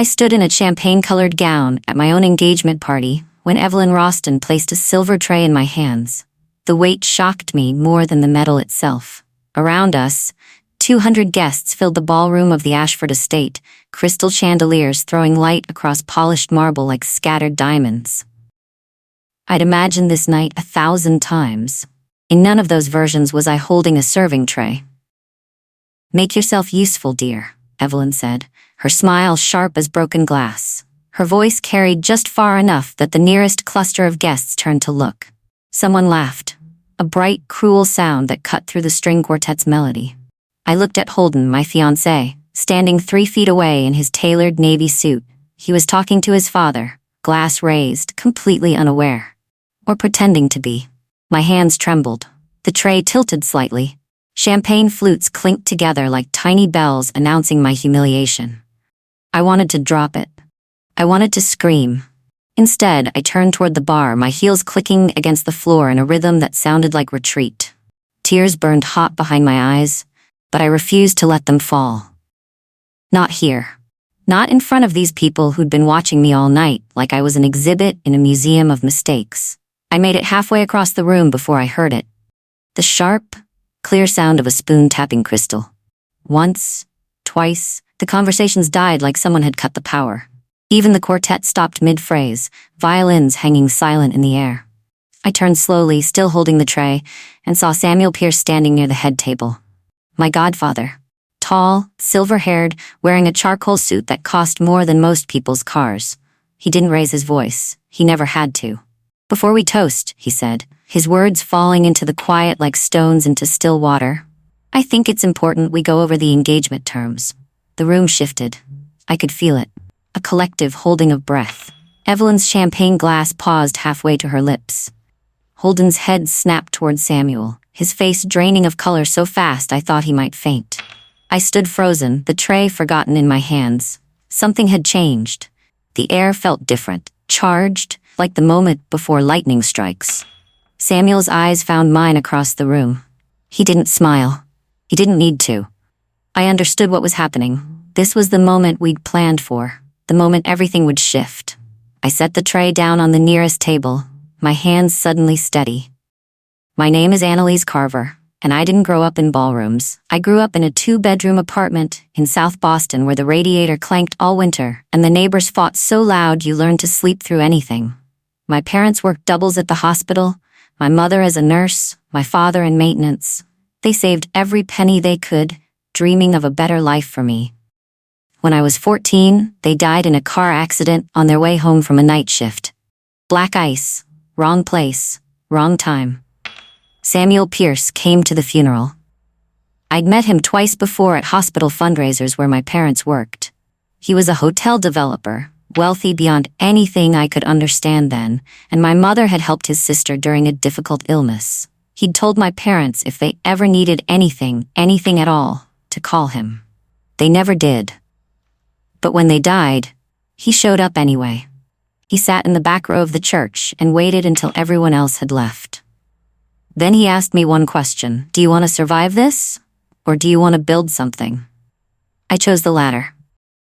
I stood in a champagne-colored gown at my own engagement party when Evelyn Rawston placed a silver tray in my hands. The weight shocked me more than the metal itself. Around us, 200 guests filled the ballroom of the Ashford estate, crystal chandeliers throwing light across polished marble like scattered diamonds. I'd imagined this night 1,000 times. In none of those versions was I holding a serving tray. "Make yourself useful, dear," Evelyn said, her smile sharp as broken glass. Her voice carried just far enough that the nearest cluster of guests turned to look. Someone laughed, a bright, cruel sound that cut through the string quartet's melody. I looked at Holden, my fiancé, standing 3 feet away in his tailored navy suit. He was talking to his father, glass raised, completely unaware. Or pretending to be. My hands trembled. The tray tilted slightly. Champagne flutes clinked together like tiny bells announcing my humiliation. I wanted to drop it. I wanted to scream. Instead, I turned toward the bar, my heels clicking against the floor in a rhythm that sounded like retreat. Tears burned hot behind my eyes, but I refused to let them fall. Not here. Not in front of these people who'd been watching me all night like I was an exhibit in a museum of mistakes. I made it halfway across the room before I heard it. The sharp, clear sound of a spoon tapping crystal. Once, twice, the conversations died like someone had cut the power. Even the quartet stopped mid-phrase, violins hanging silent in the air. I turned slowly, still holding the tray, and saw Samuel Pierce standing near the head table. My godfather. Tall, silver-haired, wearing a charcoal suit that cost more than most people's cars. He didn't raise his voice. He never had to. "Before we toast," he said, his words falling into the quiet like stones into still water, "I think it's important we go over the engagement terms." The room shifted. I could feel it. A collective holding of breath. Evelyn's champagne glass paused halfway to her lips. Holden's head snapped toward Samuel, his face draining of color so fast I thought he might faint. I stood frozen, the tray forgotten in my hands. Something had changed. The air felt different, charged, like the moment before lightning strikes. Samuel's eyes found mine across the room. He didn't smile. He didn't need to. I understood what was happening. This was the moment we'd planned for, the moment everything would shift. I set the tray down on the nearest table, my hands suddenly steady. "My name is Annalise Carver, and I didn't grow up in ballrooms. I grew up in a 2-bedroom apartment in South Boston where the radiator clanked all winter and the neighbors fought so loud you learned to sleep through anything. My parents worked doubles at the hospital, my mother as a nurse, my father in maintenance. They saved every penny they could, dreaming of a better life for me. When I was 14, they died in a car accident on their way home from a night shift. Black ice, wrong place, wrong time. Samuel Pierce came to the funeral. I'd met him twice before at hospital fundraisers where my parents worked. He was a hotel developer, wealthy beyond anything I could understand then, and my mother had helped his sister during a difficult illness. He'd told my parents if they ever needed anything at all, to call him. They never did. But when they died, he showed up anyway. He sat in the back row of the church and waited until everyone else had left. Then he asked me one question: "Do you want to survive this? Or do you want to build something?" I chose the latter.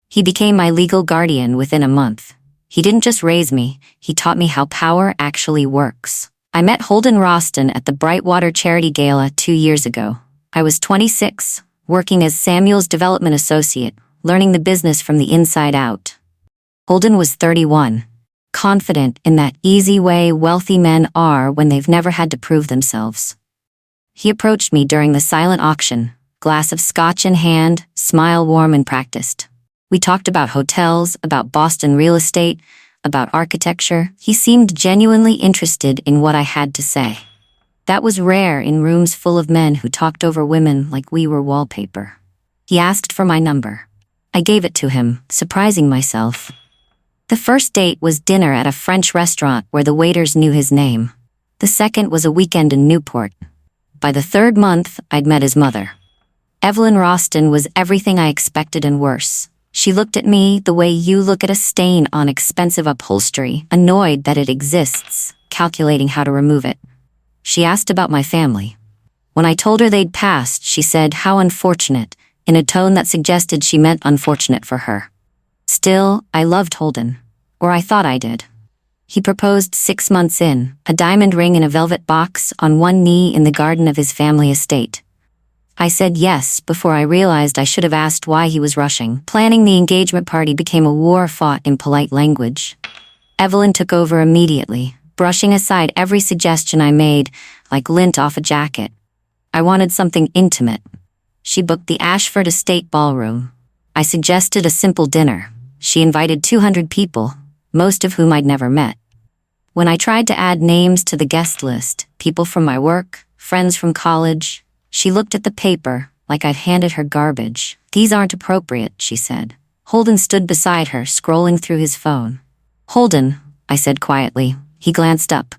He became my legal guardian within a month. He didn't just raise me, he taught me how power actually works. I met Holden Rawston at the Brightwater Charity Gala 2 years ago. I was 26, working as Samuel's development associate, learning the business from the inside out. Holden was 31, confident in that easy way wealthy men are when they've never had to prove themselves. He approached me during the silent auction, glass of scotch in hand, smile warm and practiced. We talked about hotels, about Boston real estate, about architecture. He seemed genuinely interested in what I had to say. That was rare in rooms full of men who talked over women like we were wallpaper. He asked for my number. I gave it to him, surprising myself. The first date was dinner at a French restaurant where the waiters knew his name. The second was a weekend in Newport. By the 3rd month, I'd met his mother. Evelyn Rawston was everything I expected and worse. She looked at me the way you look at a stain on expensive upholstery, annoyed that it exists, calculating how to remove it. She asked about my family. When I told her they'd passed, she said, "How unfortunate," in a tone that suggested she meant unfortunate for her. Still, I loved Holden. Or I thought I did. He proposed 6 months in, a diamond ring in a velvet box on one knee in the garden of his family estate. I said yes before I realized I should have asked why he was rushing. Planning the engagement party became a war fought in polite language. Evelyn took over immediately, brushing aside every suggestion I made, like lint off a jacket. I wanted something intimate. She booked the Ashford Estate ballroom. I suggested a simple dinner. She invited 200 people, most of whom I'd never met. When I tried to add names to the guest list, people from my work, friends from college, she looked at the paper like I'd handed her garbage. "These aren't appropriate," she said. Holden stood beside her, scrolling through his phone. "Holden," I said quietly. He glanced up.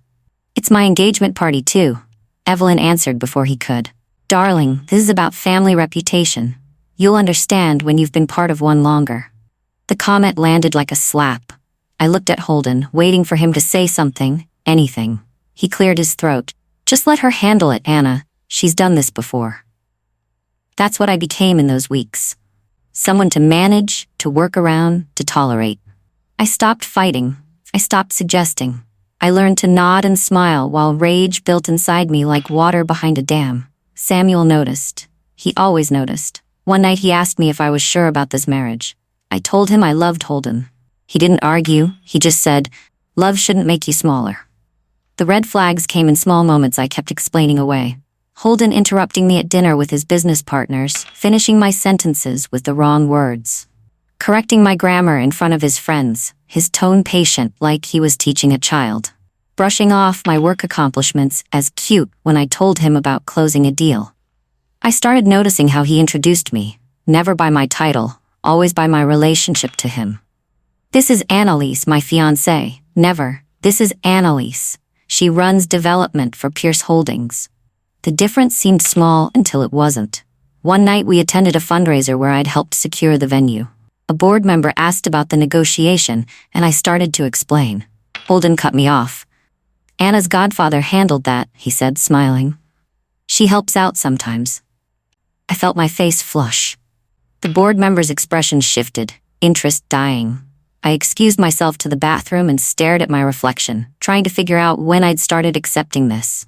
"It's my engagement party too," Evelyn answered before he could. "Darling, this is about family reputation. You'll understand when you've been part of one longer." The comment landed like a slap. I looked at Holden, waiting for him to say something, anything. He cleared his throat. "Just let her handle it, Anna. She's done this before." That's what I became in those weeks. Someone to manage, to work around, to tolerate. I stopped fighting. I stopped suggesting. I learned to nod and smile while rage built inside me like water behind a dam. Samuel noticed. He always noticed. One night he asked me if I was sure about this marriage. I told him I loved Holden. He didn't argue, he just said, "Love shouldn't make you smaller." The red flags came in small moments I kept explaining away. Holden interrupting me at dinner with his business partners, finishing my sentences with the wrong words. Correcting my grammar in front of his friends, his tone patient like he was teaching a child. Brushing off my work accomplishments as cute when I told him about closing a deal. I started noticing how he introduced me, never by my title, always by my relationship to him. "This is Annalise, my fiancé." Never, "This is Annalise. She runs development for Pierce Holdings." The difference seemed small until it wasn't. One night we attended a fundraiser where I'd helped secure the venue. A board member asked about the negotiation, and I started to explain. Holden cut me off. "Anna's godfather handled that," he said, smiling. "She helps out sometimes." I felt my face flush. The board member's expression shifted, interest dying. I excused myself to the bathroom and stared at my reflection, trying to figure out when I'd started accepting this.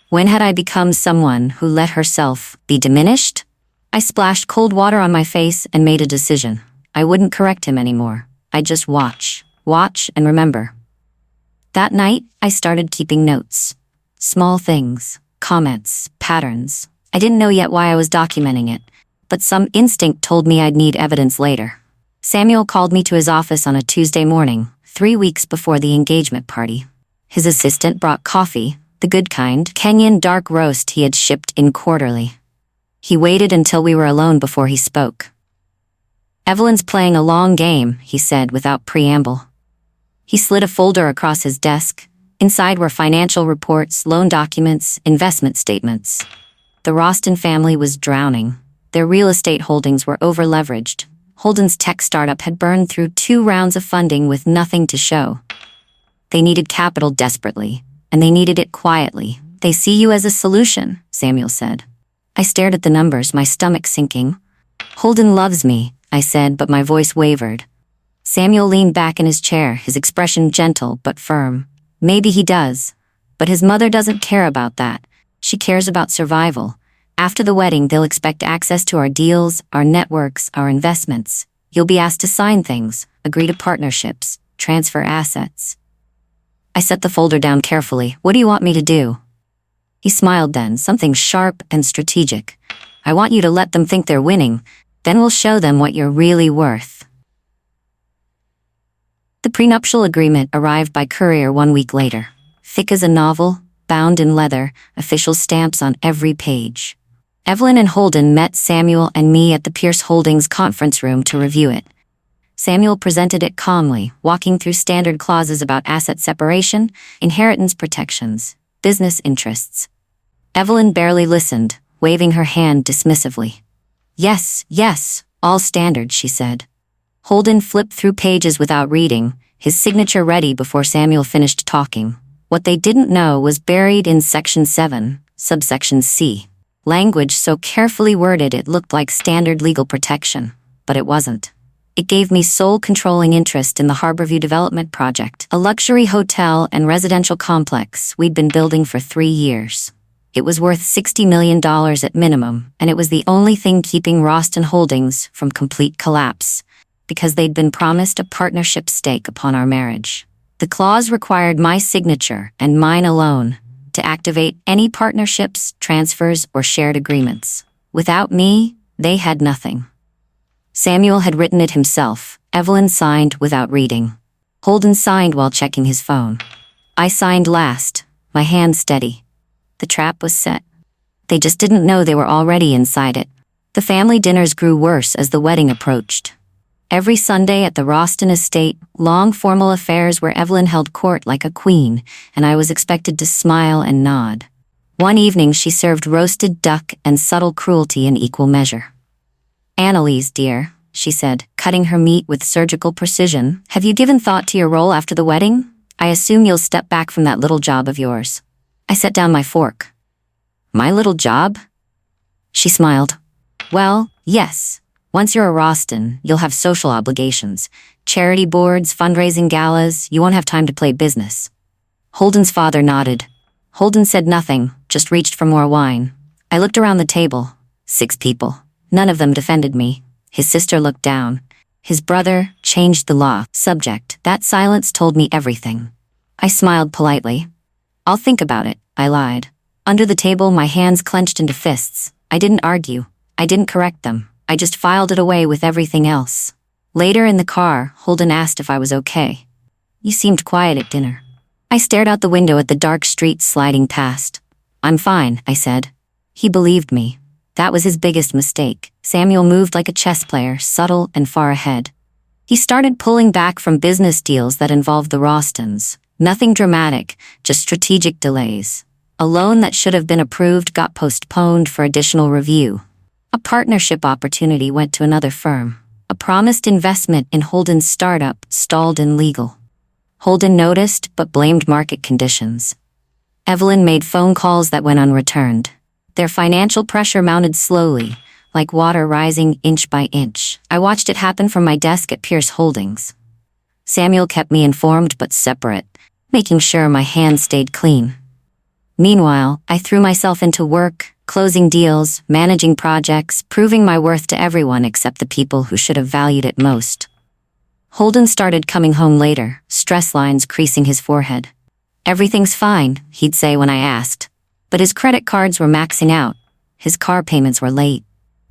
When had I become someone who let herself be diminished? I splashed cold water on my face and made a decision. I wouldn't correct him anymore. I'd just watch and remember. That night, I started keeping notes. Small things, comments, patterns. I didn't know yet why I was documenting it, but some instinct told me I'd need evidence later. Samuel called me to his office on a Tuesday morning, 3 weeks before the engagement party. His assistant brought coffee, the good kind, Kenyan dark roast he had shipped in quarterly. He waited until we were alone before he spoke. "Evelyn's playing a long game," he said without preamble. He slid a folder across his desk. Inside were financial reports, loan documents, investment statements. The Rawston family was drowning. Their real estate holdings were over-leveraged. Holden's tech startup had burned through 2 rounds of funding with nothing to show. They needed capital desperately, and they needed it quietly. "They see you as a solution," Samuel said. I stared at the numbers, my stomach sinking. "Holden loves me," I said, but my voice wavered. Samuel leaned back in his chair, his expression gentle but firm. "Maybe he does, but his mother doesn't care about that. She cares about survival. After the wedding, they'll expect access to our deals, our networks, our investments. You'll be asked to sign things, agree to partnerships, transfer assets." I set the folder down carefully. "What do you want me to do?" He smiled then, something sharp and strategic. "I want you to let them think they're winning. Then we'll show them what you're really worth." The prenuptial agreement arrived by courier 1 week later. Thick as a novel, bound in leather, official stamps on every page. Evelyn and Holden met Samuel and me at the Pierce Holdings conference room to review it. Samuel presented it calmly, walking through standard clauses about asset separation, inheritance protections, business interests. Evelyn barely listened, waving her hand dismissively. Yes, all standard," she said. Holden flipped through pages without reading, his signature ready before Samuel finished talking. What they didn't know was buried in Section 7, subsection C. Language so carefully worded it looked like standard legal protection, but it wasn't. It gave me sole-controlling interest in the Harborview development project, a luxury hotel and residential complex we'd been building for 3 years. It was worth $60 million at minimum, and it was the only thing keeping Rawston Holdings from complete collapse, because they'd been promised a partnership stake upon our marriage. The clause required my signature, and mine alone, to activate any partnerships, transfers, or shared agreements. Without me, they had nothing. Samuel had written it himself. Evelyn signed without reading. Holden signed while checking his phone. I signed last, my hand steady. The trap was set. They just didn't know they were already inside it. The family dinners grew worse as the wedding approached. Every Sunday at the Rawston estate, long formal affairs where Evelyn held court like a queen, and I was expected to smile and nod. One evening she served roasted duck and subtle cruelty in equal measure. "Annalise, dear," she said, cutting her meat with surgical precision, "have you given thought to your role after the wedding? I assume you'll step back from that little job of yours." I set down my fork. "My little job?" She smiled. "Well, yes. Once you're a Rawston, you'll have social obligations. Charity boards, fundraising galas, you won't have time to play business." Holden's father nodded. Holden said nothing, just reached for more wine. I looked around the table. 6 people. None of them defended me. His sister looked down. His brother changed the law. Subject. That silence told me everything. I smiled politely. "I'll think about it," I lied. Under the table, my hands clenched into fists. I didn't argue. I didn't correct them. I just filed it away with everything else. Later in the car, Holden asked if I was okay. "You seemed quiet at dinner." I stared out the window at the dark street sliding past. "I'm fine," I said. He believed me. That was his biggest mistake. Samuel moved like a chess player, subtle and far ahead. He started pulling back from business deals that involved the Rawstons. Nothing dramatic, just strategic delays. A loan that should have been approved got postponed for additional review. A partnership opportunity went to another firm. A promised investment in Holden's startup stalled in legal. Holden noticed but blamed market conditions. Evelyn made phone calls that went unreturned. Their financial pressure mounted slowly, like water rising inch by inch. I watched it happen from my desk at Pierce Holdings. Samuel kept me informed but separate, making sure my hands stayed clean. Meanwhile, I threw myself into work, closing deals, managing projects, proving my worth to everyone except the people who should have valued it most. Holden started coming home later, stress lines creasing his forehead. "Everything's fine," he'd say when I asked. But his credit cards were maxing out. His car payments were late.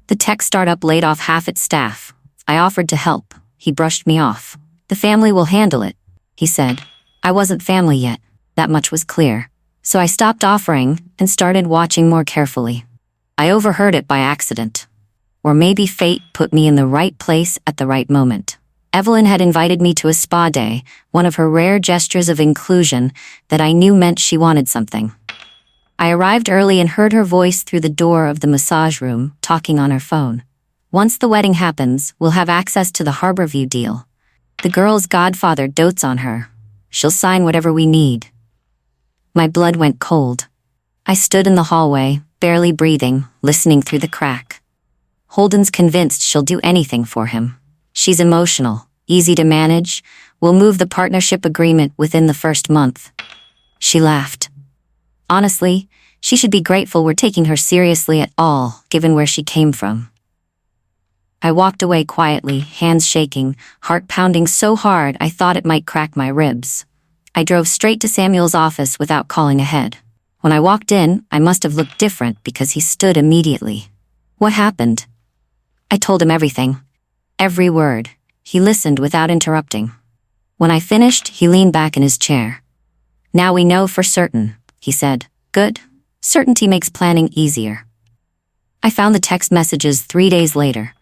The tech startup laid off half its staff. I offered to help. He brushed me off. "The family will handle it," he said. I wasn't family yet. That much was clear. So I stopped offering and started watching more carefully. I overheard it by accident. Or maybe fate put me in the right place at the right moment. Evelyn had invited me to a spa day, one of her rare gestures of inclusion that I knew meant she wanted something. I arrived early and heard her voice through the door of the massage room, talking on her phone. "Once the wedding happens, we'll have access to the Harborview deal. The girl's godfather dotes on her. She'll sign whatever we need." My blood went cold. I stood in the hallway, barely breathing, listening through the crack. Holden's convinced she'll do anything for him. She's emotional, easy to manage. We'll move the partnership agreement within the first month. She laughed. Honestly, she should be grateful we're taking her seriously at all, given where she came from. I walked away quietly, hands shaking, heart pounding so hard I thought it might crack my ribs. I drove straight to Samuel's office without calling ahead. When I walked in, I must have looked different because he stood immediately. "What happened?" I told him everything. Every word. He listened without interrupting. When I finished, he leaned back in his chair. "Now we know for certain," he said. "Good. Certainty makes planning easier." I found the text messages 3 days later.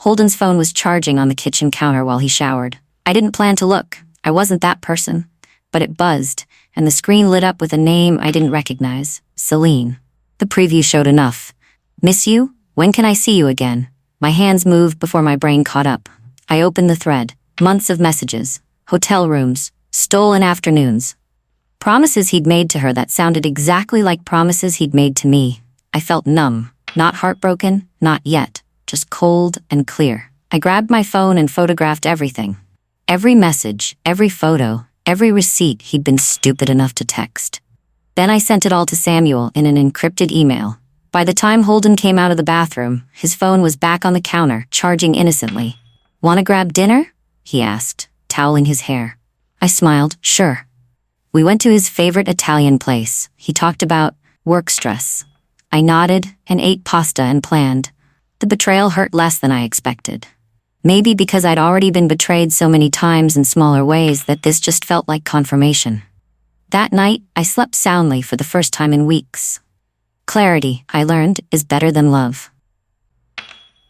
Holden's phone was charging on the kitchen counter while he showered. I didn't plan to look. I wasn't that person. But it buzzed, and the screen lit up with a name I didn't recognize. Celine. The preview showed enough. "Miss you? When can I see you again?" My hands moved before my brain caught up. I opened the thread. Months of messages. Hotel rooms. Stolen afternoons. Promises he'd made to her that sounded exactly like promises he'd made to me. I felt numb. Not heartbroken, not yet. Just cold and clear. I grabbed my phone and photographed everything. Every message, every photo, every receipt he'd been stupid enough to text. Then I sent it all to Samuel in an encrypted email. By the time Holden came out of the bathroom, his phone was back on the counter, charging innocently. "Wanna grab dinner?" he asked, toweling his hair. I smiled, "Sure." We went to his favorite Italian place. He talked about work stress. I nodded and ate pasta and planned. The betrayal hurt less than I expected. Maybe because I'd already been betrayed so many times in smaller ways that this just felt like confirmation. That night, I slept soundly for the first time in weeks. Clarity, I learned, is better than love.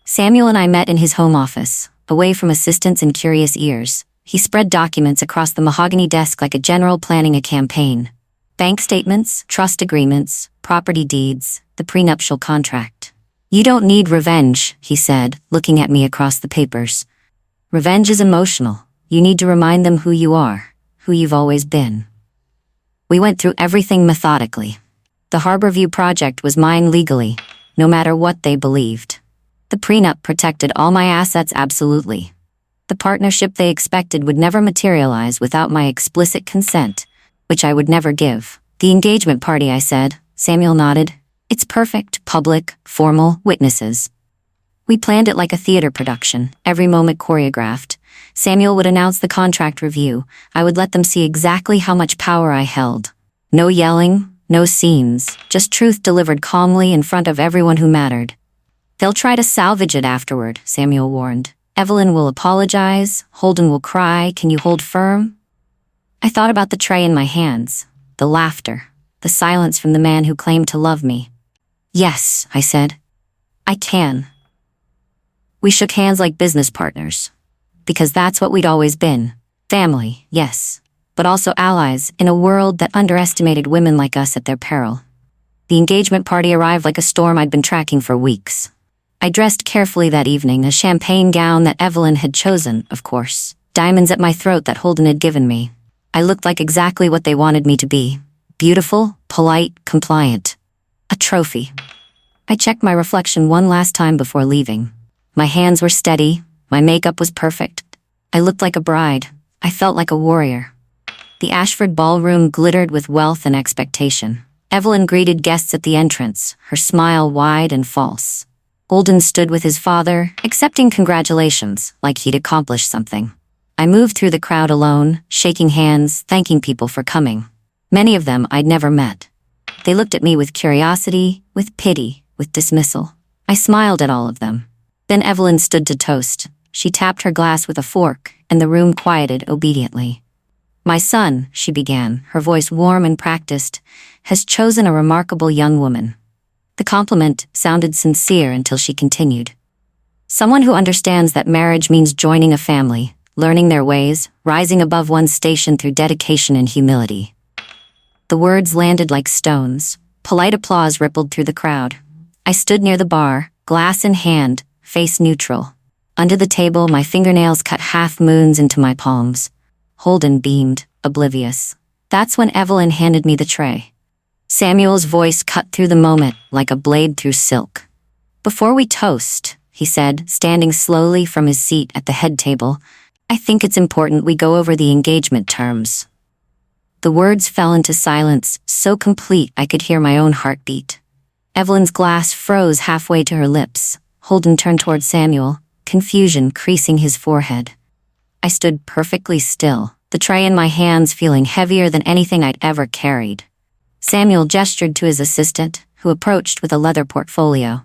Samuel and I met in his home office, away from assistants and curious ears. He spread documents across the mahogany desk like a general planning a campaign. Bank statements, trust agreements, property deeds, the prenuptial contract. "You don't need revenge," he said, looking at me across the papers. "Revenge is emotional. You need to remind them who you are, who you've always been." We went through everything methodically. The Harborview project was mine legally, no matter what they believed. The prenup protected all my assets absolutely. The partnership they expected would never materialize without my explicit consent, which I would never give. "The engagement party," I said. Samuel nodded. "It's perfect, public, formal, witnesses." We planned it like a theater production, every moment choreographed. Samuel would announce the contract review. I would let them see exactly how much power I held. No yelling, no scenes, just truth delivered calmly in front of everyone who mattered. "They'll try to salvage it afterward," Samuel warned. "Evelyn will apologize, Holden will cry, can you hold firm?" I thought about the tray in my hands, the laughter, the silence from the man who claimed to love me. "Yes," I said. "I can." We shook hands like business partners. Because that's what we'd always been. Family, yes, but also allies in a world that underestimated women like us at their peril. The engagement party arrived like a storm I'd been tracking for weeks. I dressed carefully that evening, a champagne gown that Evelyn had chosen, of course, diamonds at my throat that Holden had given me. I looked like exactly what they wanted me to be. Beautiful, polite, compliant. A trophy. I checked my reflection one last time before leaving. My hands were steady, my makeup was perfect. I looked like a bride. I felt like a warrior. The Ashford ballroom glittered with wealth and expectation. Evelyn greeted guests at the entrance, her smile wide and false. Holden stood with his father, accepting congratulations, like he'd accomplished something. I moved through the crowd alone, shaking hands, thanking people for coming. Many of them I'd never met. They looked at me with curiosity, with pity, with dismissal. I smiled at all of them. Then Evelyn stood to toast. She tapped her glass with a fork, and the room quieted obediently. "My son," she began, her voice warm and practiced, "has chosen a remarkable young woman." The compliment sounded sincere until she continued. "Someone who understands that marriage means joining a family, learning their ways, rising above one's station through dedication and humility." The words landed like stones. Polite applause rippled through the crowd. I stood near the bar, glass in hand, face neutral. Under the table, my fingernails cut half moons into my palms. Holden beamed, oblivious. That's when Evelyn handed me the tray. Samuel's voice cut through the moment like a blade through silk. "Before we toast," he said, standing slowly from his seat at the head table, "I think it's important we go over the engagement terms." The words fell into silence, so complete I could hear my own heartbeat. Evelyn's glass froze halfway to her lips. Holden turned toward Samuel, confusion creasing his forehead. I stood perfectly still, the tray in my hands feeling heavier than anything I'd ever carried. Samuel gestured to his assistant, who approached with a leather portfolio.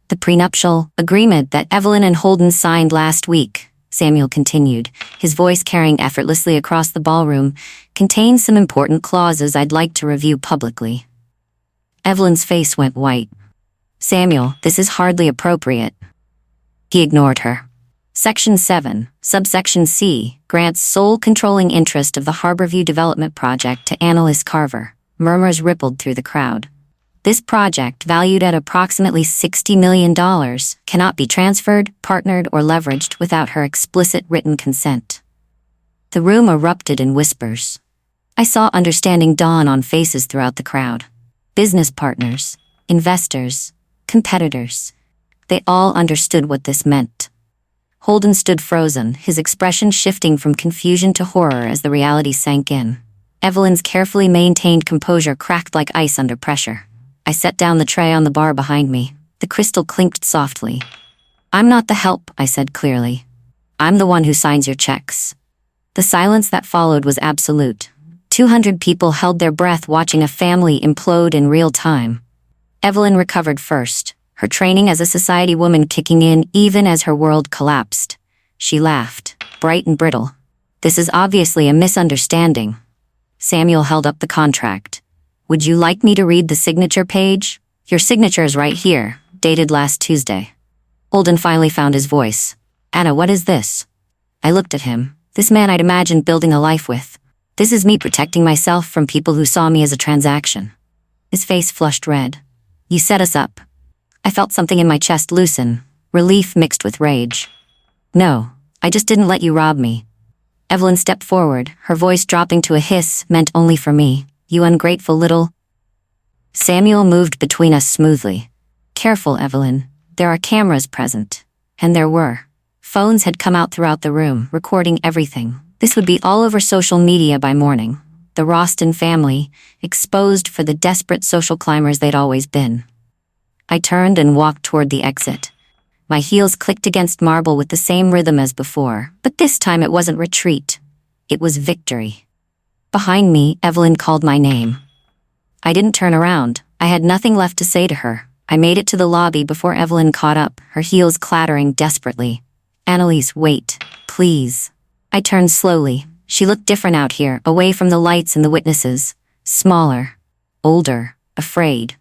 "The prenuptial agreement that Evelyn and Holden signed last week," Samuel continued, his voice carrying effortlessly across the ballroom, "contains some important clauses I'd like to review publicly." Evelyn's face went white. "Samuel, this is hardly appropriate." He ignored her. Section 7, subsection C, grants sole controlling interest of the Harborview development project to Annalise Carver. Murmurs rippled through the crowd. This project, valued at approximately $60 million, cannot be transferred, partnered, or leveraged without her explicit written consent. The room erupted in whispers. I saw understanding dawn on faces throughout the crowd. Business partners, investors, competitors. They all understood what this meant. Holden stood frozen, his expression shifting from confusion to horror as the reality sank in. Evelyn's carefully maintained composure cracked like ice under pressure. I set down the tray on the bar behind me. The crystal clinked softly. "I'm not the help," I said clearly. "I'm the one who signs your checks." The silence that followed was absolute. 200 people held their breath watching a family implode in real time. Evelyn recovered first, her training as a society woman kicking in even as her world collapsed. She laughed, bright and brittle. "This is obviously a misunderstanding." Samuel held up the contract. "Would you like me to read the signature page? Your signature is right here, dated last Tuesday." Holden finally found his voice. "Anna, what is this?" I looked at him. This man I'd imagined building a life with. This is me protecting myself from people who saw me as a transaction. His face flushed red. "You set us up." I felt something in my chest loosen, relief mixed with rage. "No, I just didn't let you rob me." Evelyn stepped forward, her voice dropping to a hiss meant only for me. "You ungrateful little—" Samuel moved between us smoothly. "Careful, Evelyn. There are cameras present." And there were. Phones had come out throughout the room, recording everything. This would be all over social media by morning. The Rawston family, exposed for the desperate social climbers they'd always been. I turned and walked toward the exit. My heels clicked against marble with the same rhythm as before, but this time it wasn't retreat. It was victory. Behind me, Evelyn called my name. I didn't turn around. I had nothing left to say to her. I made it to the lobby before Evelyn caught up, her heels clattering desperately. "Annalise, wait, please." I turned slowly. She looked different out here, away from the lights and the witnesses. Smaller. Older. Afraid.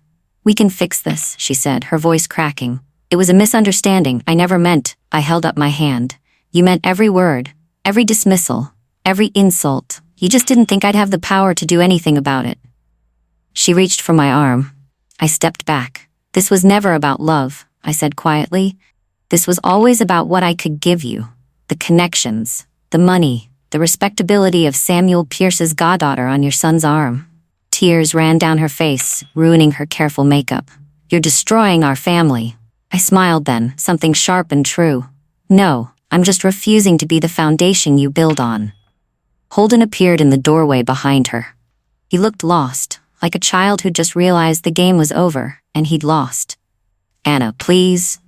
"We can fix this," she said, her voice cracking. "It was a misunderstanding. I never meant—" I held up my hand. "You meant every word, every dismissal, every insult. You just didn't think I'd have the power to do anything about it." She reached for my arm. I stepped back. "This was never about love," I said quietly. "This was always about what I could give you. The connections, the money, the respectability of Samuel Pierce's goddaughter on your son's arm." Tears ran down her face, ruining her careful makeup. "You're destroying our family." I smiled then, something sharp and true. "No, I'm just refusing to be the foundation you build on." Holden appeared in the doorway behind her. He looked lost, like a child who'd just realized the game was over, and he'd lost. "Anna, please.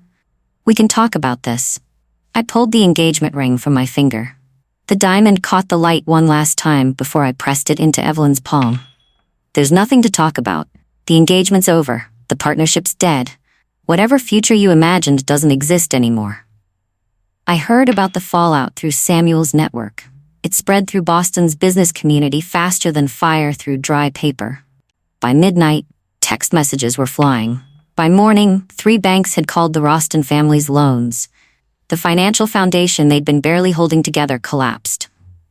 We can talk about this." I pulled the engagement ring from my finger. The diamond caught the light one last time before I pressed it into Evelyn's palm. "There's nothing to talk about. The engagement's over. The partnership's dead. Whatever future you imagined doesn't exist anymore." I heard about the fallout through Samuel's network. It spread through Boston's business community faster than fire through dry paper. By midnight, text messages were flying. By morning, 3 banks had called the Rawston family's loans. The financial foundation they'd been barely holding together collapsed.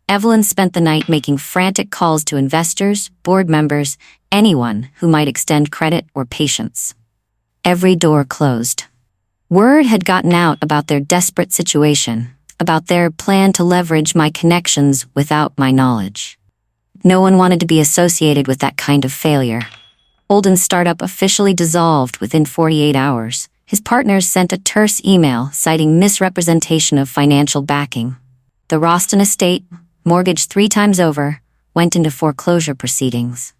Evelyn spent the night making frantic calls to investors, board members, anyone who might extend credit or patience. Every door closed. Word had gotten out about their desperate situation, about their plan to leverage my connections without my knowledge. No one wanted to be associated with that kind of failure. Holden's startup officially dissolved within 48 hours. His partners sent a terse email citing misrepresentation of financial backing. The Rawston estate, mortgaged 3 times over, went into foreclosure proceedings.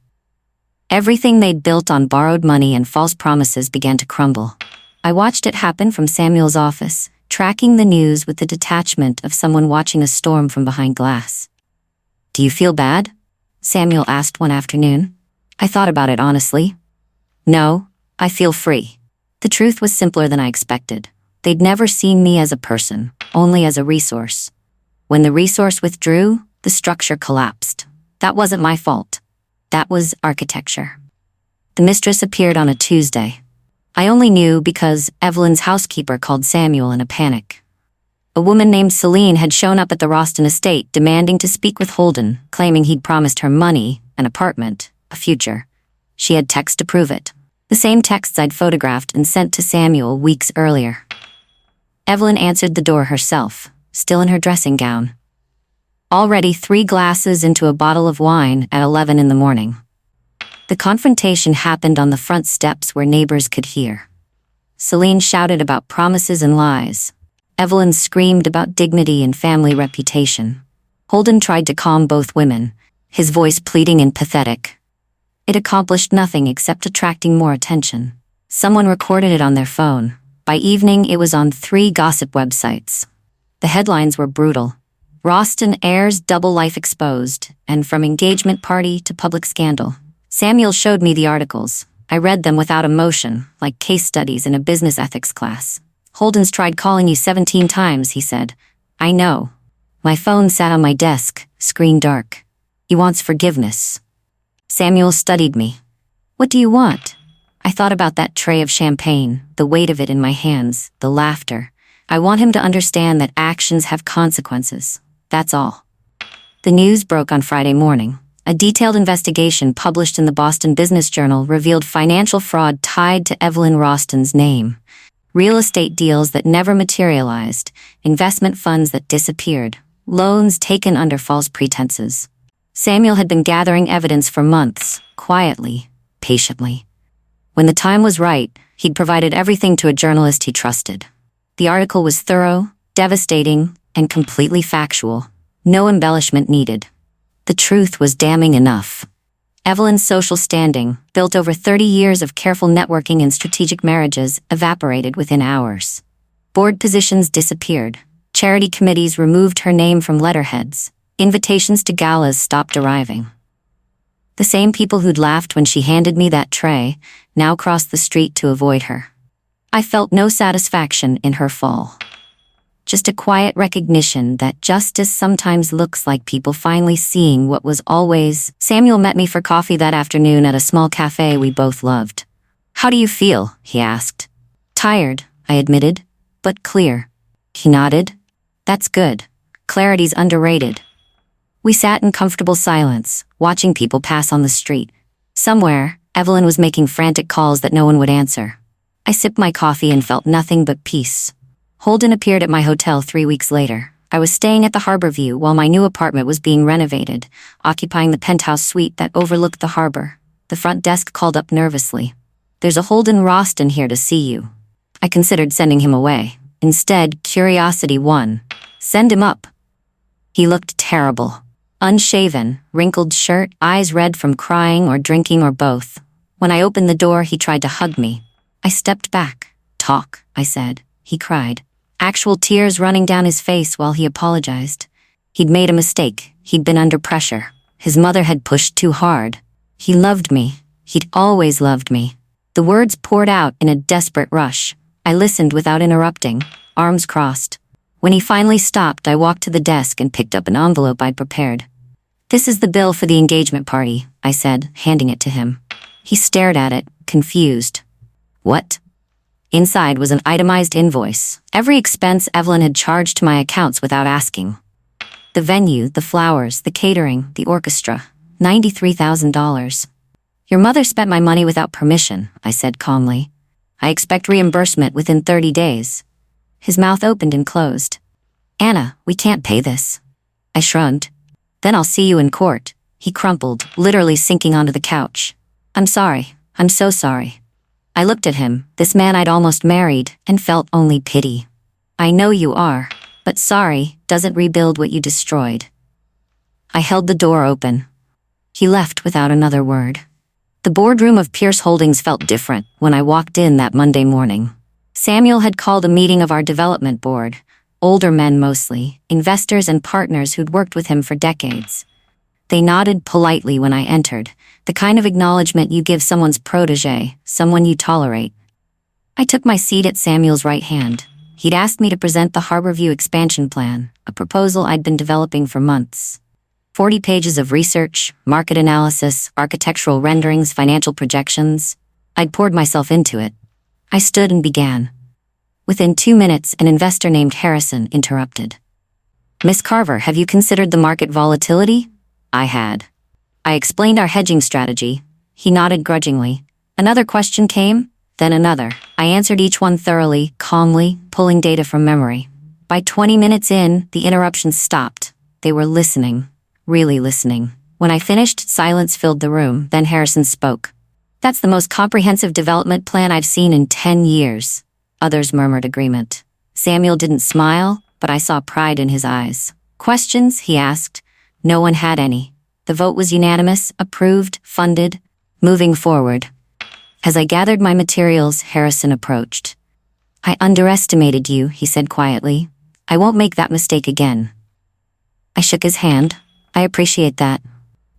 Everything they'd built on borrowed money and false promises began to crumble. I watched it happen from Samuel's office, tracking the news with the detachment of someone watching a storm from behind glass. "Do you feel bad?" Samuel asked one afternoon. I thought about it honestly. "No, I feel free." The truth was simpler than I expected. They'd never seen me as a person, only as a resource. When the resource withdrew, the structure collapsed. That wasn't my fault. That was architecture. The mistress appeared on a Tuesday. I only knew because Evelyn's housekeeper called Samuel in a panic. A woman named Celine had shown up at the Rawston estate demanding to speak with Holden, claiming he'd promised her money, an apartment, a future. She had text to prove it. The same texts I'd photographed and sent to Samuel weeks earlier. Evelyn answered the door herself, still in her dressing gown. Already 3 glasses into a bottle of wine at 11 in the morning. The confrontation happened on the front steps where neighbors could hear. Celine shouted about promises and lies. Evelyn screamed about dignity and family reputation. Holden tried to calm both women, his voice pleading and pathetic. It accomplished nothing except attracting more attention. Someone recorded it on their phone. By evening, it was on 3 gossip websites. The headlines were brutal. Rawston heirs double life exposed, and from engagement party to public scandal. Samuel showed me the articles. I read them without emotion, like case studies in a business ethics class. Holden's tried calling you 17 times, he said. I know. My phone sat on my desk, screen dark. He wants forgiveness. Samuel studied me. What do you want? I thought about that tray of champagne, the weight of it in my hands, the laughter. I want him to understand that actions have consequences. That's all. The news broke on Friday morning. A detailed investigation published in the Boston Business Journal revealed financial fraud tied to Evelyn Rawston's name. Real estate deals that never materialized, investment funds that disappeared, loans taken under false pretenses. Samuel had been gathering evidence for months, quietly, patiently. When the time was right, he'd provided everything to a journalist he trusted. The article was thorough, devastating, and completely factual. No embellishment needed. The truth was damning enough. Evelyn's social standing, built over 30 years of careful networking and strategic marriages, evaporated within hours. Board positions disappeared. Charity committees removed her name from letterheads. Invitations to galas stopped arriving. The same people who'd laughed when she handed me that tray now crossed the street to avoid her. I felt no satisfaction in her fall. Just a quiet recognition that justice sometimes looks like people finally seeing what was always. Samuel met me for coffee that afternoon at a small cafe we both loved. How do you feel? He asked. Tired, I admitted, but clear. He nodded. That's good. Clarity's underrated. We sat in comfortable silence, watching people pass on the street. Somewhere, Evelyn was making frantic calls that no one would answer. I sipped my coffee and felt nothing but peace. Holden appeared at my hotel 3 weeks later. I was staying at the Harborview while my new apartment was being renovated, occupying the penthouse suite that overlooked the harbor. The front desk called up nervously. There's a Holden Rawston here to see you. I considered sending him away. Instead, curiosity won. Send him up. He looked terrible. Unshaven, wrinkled shirt, eyes red from crying or drinking or both. When I opened the door, he tried to hug me. I stepped back. Talk, I said. He cried. Actual tears running down his face while he apologized. He'd made a mistake. He'd been under pressure. His mother had pushed too hard. He loved me. He'd always loved me. The words poured out in a desperate rush. I listened without interrupting, arms crossed. When he finally stopped, I walked to the desk and picked up an envelope I'd prepared. This is the bill for the engagement party, I said, handing it to him. He stared at it, confused. What? Inside was an itemized invoice, every expense Evelyn had charged to my accounts without asking. The venue, the flowers, the catering, the orchestra, $93,000. Your mother spent my money without permission, I said calmly. I expect reimbursement within 30 days. His mouth opened and closed. Anna, we can't pay this. I shrugged. Then I'll see you in court. He crumpled, literally sinking onto the couch. I'm sorry. I'm so sorry. I looked at him, this man I'd almost married, and felt only pity. I know you are, but sorry doesn't rebuild what you destroyed. I held the door open. He left without another word. The boardroom of Pierce Holdings felt different when I walked in that Monday morning. Samuel had called a meeting of our development board, older men mostly, investors and partners who'd worked with him for decades. They nodded politely when I entered, the kind of acknowledgement you give someone's protege, someone you tolerate. I took my seat at Samuel's right hand. He'd asked me to present the Harborview expansion plan, a proposal I'd been developing for months. 40 pages of research, market analysis, architectural renderings, financial projections. I'd poured myself into it. I stood and began. Within 2 minutes, an investor named Harrison interrupted. Miss Carver, have you considered the market volatility? I had. I explained our hedging strategy. He nodded grudgingly. Another question came, then another. I answered each one thoroughly, calmly, pulling data from memory. By 20 minutes in, the interruptions stopped. They were listening, really listening. When I finished, silence filled the room, then Harrison spoke. That's the most comprehensive development plan I've seen in 10 years. Others murmured agreement. Samuel didn't smile, but I saw pride in his eyes. Questions, he asked. No one had any. The vote was unanimous, approved, funded, moving forward. As I gathered my materials, Harrison approached. I underestimated you, he said quietly. I won't make that mistake again. I shook his hand. I appreciate that.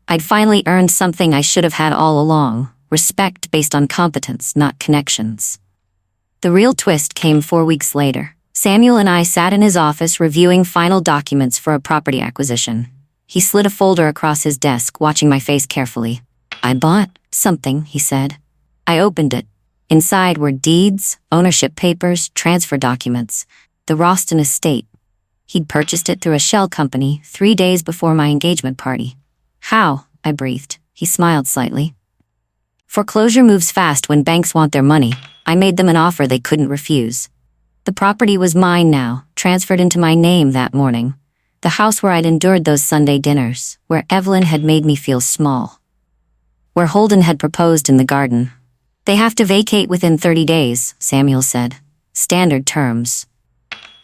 I'd finally earned something I should have had all along, respect based on competence, not connections. The real twist came 4 weeks later. Samuel and I sat in his office reviewing final documents for a property acquisition. He slid a folder across his desk, watching my face carefully. I bought something, he said. I opened it. Inside were deeds, ownership papers, transfer documents, the Rawston estate. He'd purchased it through a shell company 3 days before my engagement party. How? I breathed. He smiled slightly. Foreclosure moves fast when banks want their money. I made them an offer they couldn't refuse. The property was mine now, transferred into my name that morning. The house where I'd endured those Sunday dinners, where Evelyn had made me feel small. Where Holden had proposed in the garden. They have to vacate within 30 days, Samuel said. Standard terms.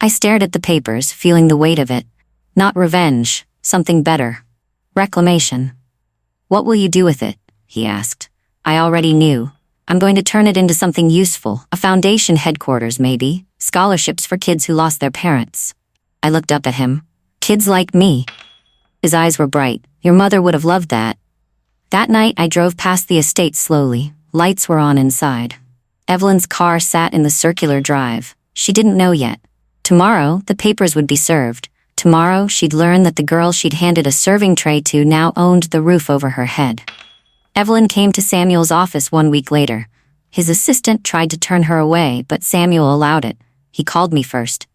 I stared at the papers, feeling the weight of it. Not revenge, something better. Reclamation. What will you do with it? He asked. I already knew. I'm going to turn it into something useful, a foundation headquarters maybe, scholarships for kids who lost their parents. I looked up at him. Kids like me. His eyes were bright. Your mother would have loved that. That night I drove past the estate slowly. Lights were on inside. Evelyn's car sat in the circular drive. She didn't know yet. Tomorrow, the papers would be served. Tomorrow, she'd learn that the girl she'd handed a serving tray to now owned the roof over her head. Evelyn came to Samuel's office 1 week later. His assistant tried to turn her away, but Samuel allowed it. He called me first.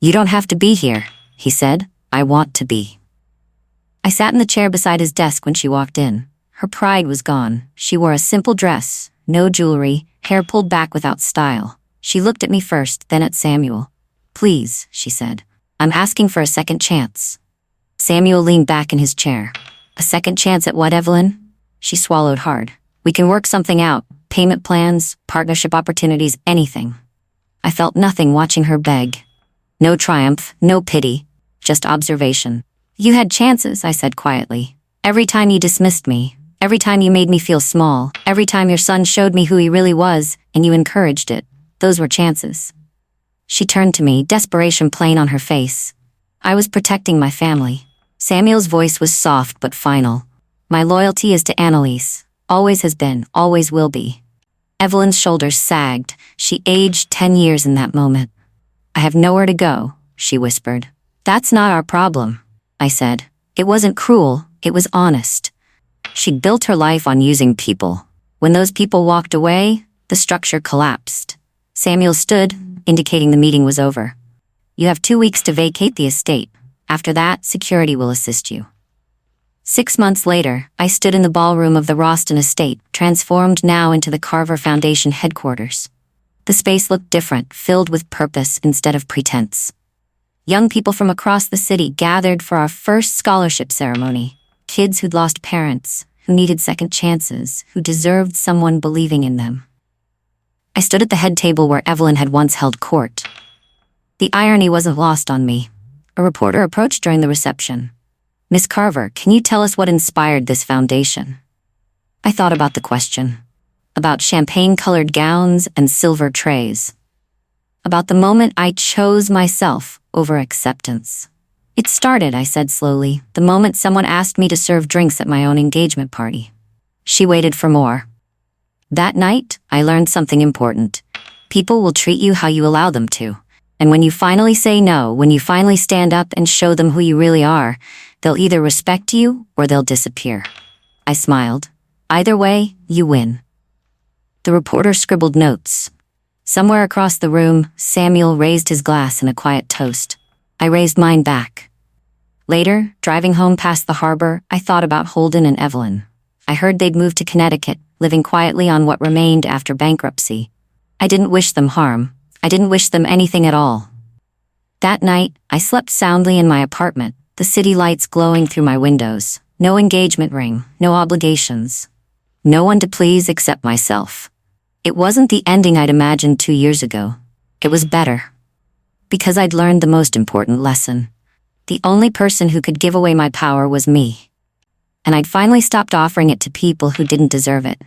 You don't have to be here, he said. I want to be. I sat in the chair beside his desk when she walked in. Her pride was gone. She wore a simple dress, no jewelry, hair pulled back without style. She looked at me first, then at Samuel. Please, she said. I'm asking for a second chance. Samuel leaned back in his chair. A second chance at what, Evelyn? She swallowed hard. We can work something out. Payment plans, partnership opportunities, anything. I felt nothing watching her beg. No triumph, no pity, just observation. You had chances, I said quietly. Every time you dismissed me, every time you made me feel small, every time your son showed me who he really was, and you encouraged it. Those were chances. She turned to me, desperation plain on her face. I was protecting my family. Samuel's voice was soft but final. My loyalty is to Annalise. Always has been, always will be. Evelyn's shoulders sagged. She aged 10 years in that moment. I have nowhere to go, she whispered. That's not our problem, I said. It wasn't cruel, it was honest. She'd built her life on using people. When those people walked away, the structure collapsed. Samuel stood, indicating the meeting was over. You have 2 weeks to vacate the estate. After that, security will assist you. 6 months later, I stood in the ballroom of the Rawston estate, transformed now into the Carver Foundation headquarters. The space looked different, filled with purpose instead of pretense. Young people from across the city gathered for our first scholarship ceremony. Kids who'd lost parents, who needed second chances, who deserved someone believing in them. I stood at the head table where Evelyn had once held court. The irony wasn't lost on me. A reporter approached during the reception. Miss Carver, can you tell us what inspired this foundation? I thought about the question. About champagne-colored gowns and silver trays. About the moment I chose myself over acceptance. It started, I said slowly, the moment someone asked me to serve drinks at my own engagement party. She waited for more. That night, I learned something important. People will treat you how you allow them to. And when you finally say no, when you finally stand up and show them who you really are, they'll either respect you or they'll disappear. I smiled. Either way, you win. The reporter scribbled notes. Somewhere across the room, Samuel raised his glass in a quiet toast. I raised mine back. Later, driving home past the harbor, I thought about Holden and Evelyn. I heard they'd moved to Connecticut, living quietly on what remained after bankruptcy. I didn't wish them harm. I didn't wish them anything at all. That night, I slept soundly in my apartment, the city lights glowing through my windows. No engagement ring, no obligations. No one to please except myself. It wasn't the ending I'd imagined 2 years ago. It was better. Because I'd learned the most important lesson. The only person who could give away my power was me. And I'd finally stopped offering it to people who didn't deserve it.